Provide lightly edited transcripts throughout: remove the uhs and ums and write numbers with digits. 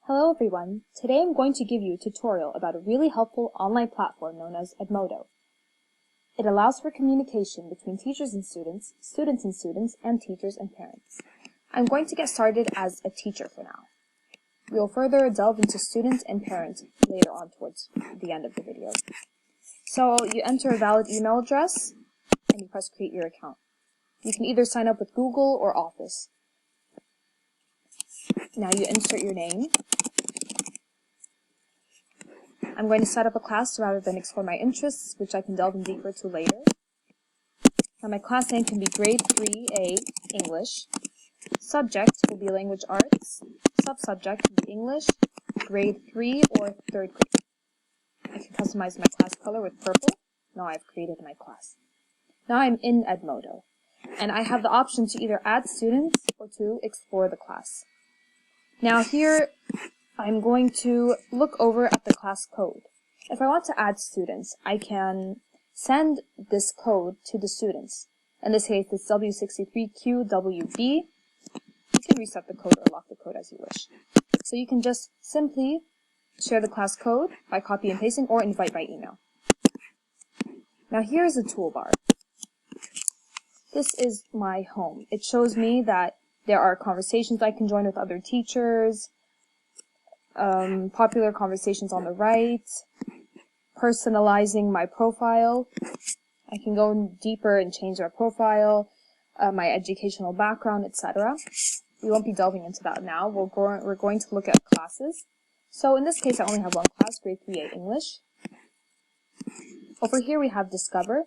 Hello everyone, today I'm going to give you a tutorial about a really helpful online platform known as Edmodo. It allows for communication between teachers and students, and teachers and parents. I'm going to get started as a teacher for now. We will further delve into students and parents later on towards the end of the video. So you enter a valid email address and you press create your account. You can either sign up with Google or Office. Now you insert your name. I'm going to set up a class rather than explore my interests, which I can delve in deeper to later. Now my class name can be Grade 3A English. Subject will be Language Arts. Subsubject will be English, Grade 3 or 3rd grade. I can customize my class color with purple. Now I've created my class. Now I'm in Edmodo, and I have the option to either add students or to explore the class. Now here, I'm going to look over at the class code. If I want to add students, I can send this code to the students. In this case, it's W63QWB. You can reset the code or lock the code as you wish. So you can just simply share the class code by copy and pasting or invite by email. Now here's the toolbar. This is my home. It shows me that there are conversations I can join with other teachers, popular conversations on the right, personalizing my profile. I can go deeper and change my profile, my educational background, etc. We won't be delving into that now. We're going to look at classes. So in this case, I only have one class, Grade 3A English. Over here we have Discover.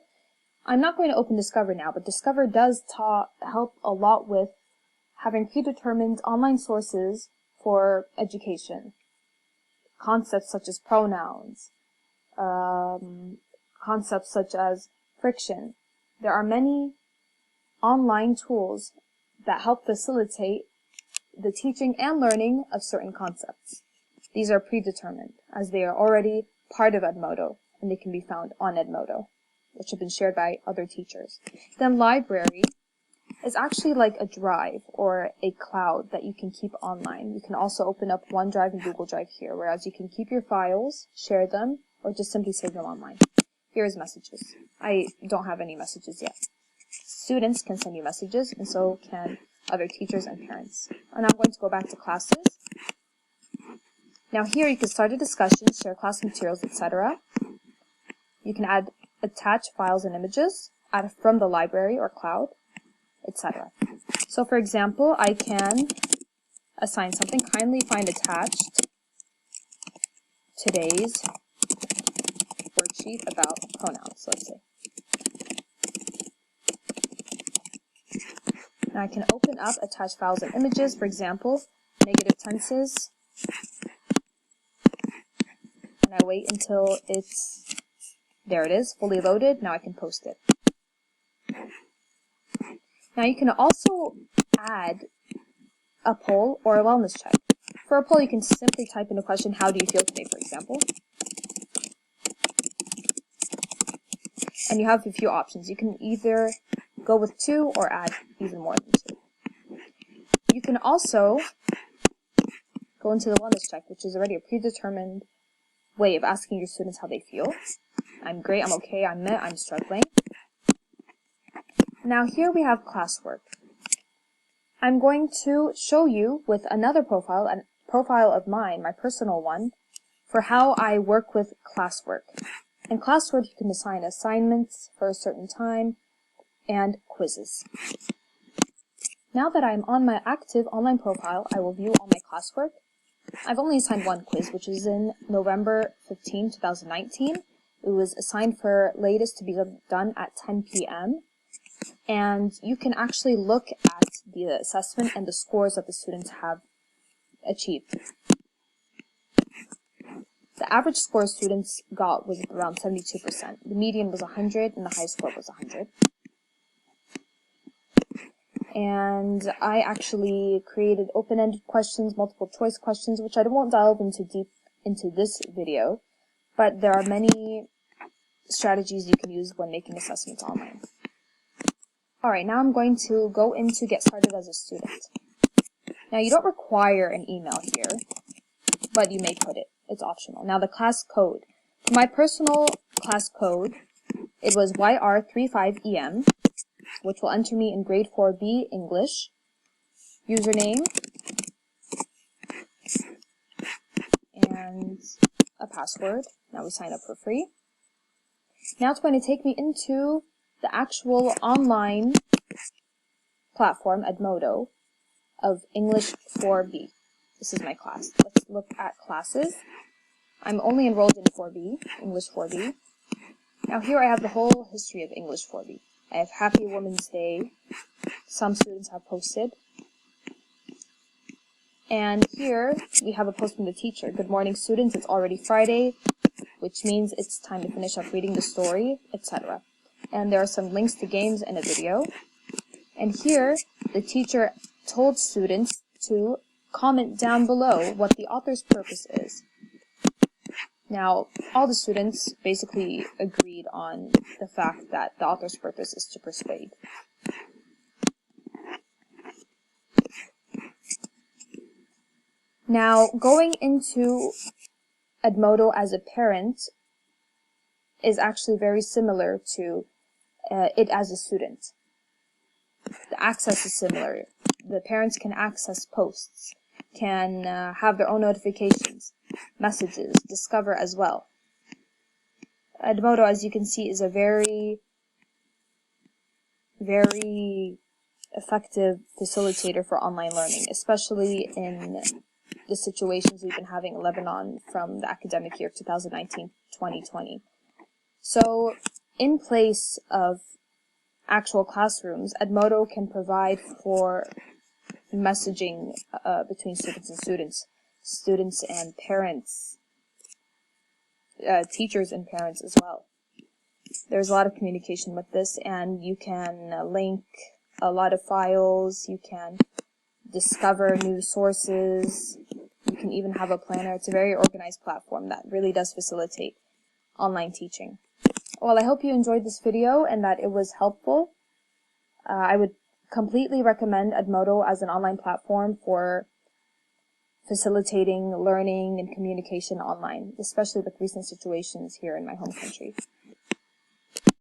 I'm not going to open Discover now, but Discover does help a lot with having predetermined online sources for education. Concepts such as pronouns, concepts such as friction. There are many online tools that help facilitate the teaching and learning of certain concepts. These are predetermined, as they are already part of Edmodo, and they can be found on Edmodo, which have been shared by other teachers. Then library is actually like a drive or a cloud that you can keep online. You can also open up OneDrive and Google Drive here, whereas you can keep your files, share them, or just simply save them online. Here is messages. I don't have any messages yet. Students can send you messages, and so can other teachers and parents. And I'm going to go back to classes. Now here you can start a discussion, share class materials, etc. You can attach files and images from the library or cloud, etc. So for example, I can assign something. Kindly find attached today's worksheet about pronouns, let's say. Now I can open up attached files and images, for example, negative tenses. And I wait until there it is, fully loaded. Now I can post it. Now you can also add a poll or a wellness check. For a poll, you can simply type in a question, how do you feel today, for example? And you have a few options. You can either go with 2 or add even more than 2. You can also go into the wellness check, which is already a predetermined way of asking your students how they feel. I'm great, I'm okay, I'm meh, I'm struggling. Now here we have classwork. I'm going to show you with another profile, a profile of mine, my personal one, for how I work with classwork. In classwork, you can assign assignments for a certain time and quizzes. Now that I'm on my active online profile, I will view all my classwork. I've only assigned one quiz, which is in November 15, 2019. It was assigned for latest to be done at 10 p.m. And you can actually look at the assessment and the scores that the students have achieved. The average score students got was around 72%. The median was 100 and the high score was 100. And I actually created open-ended questions, multiple choice questions, which I won't delve deep into this video, but there are many strategies you can use when making assessments online. Alright, now I'm going to go into get started as a student. Now you don't require an email here. but you may put it. It's optional. Now the class code. For my personal class code, it was YR35EM, which will enter me in grade 4B English. Username and a password. Now we sign up for free. Now it's going to take me into the actual online platform, Edmodo, of English 4B. This is my class. Let's look at classes. I'm only enrolled in 4B, English 4B. Now here I have the whole history of English 4B. I have Happy Women's Day. Some students have posted. And here we have a post from the teacher. Good morning, students. It's already Friday, which means it's time to finish up reading the story, etc. And there are some links to games and a video. And here, the teacher told students to comment down below what the author's purpose is. Now, all the students basically agreed on the fact that the author's purpose is to persuade. Now, going into Edmodo as a parent is actually very similar to it as a student. The access is similar. The parents can access posts, can have their own notifications, messages, discover as well. Edmodo, as you can see, is a very, very effective facilitator for online learning, especially in the situations we've been having in Lebanon from the academic year 2019-2020. So, in place of actual classrooms, Edmodo can provide for messaging between students and students and parents, teachers and parents as well. There's a lot of communication with this, and you can link a lot of files, you can discover new sources, you can even have a planner. It's a very organized platform that really does facilitate online teaching. Well, I hope you enjoyed this video and that it was helpful. I would completely recommend Edmodo as an online platform for facilitating learning and communication online, especially with recent situations here in my home country.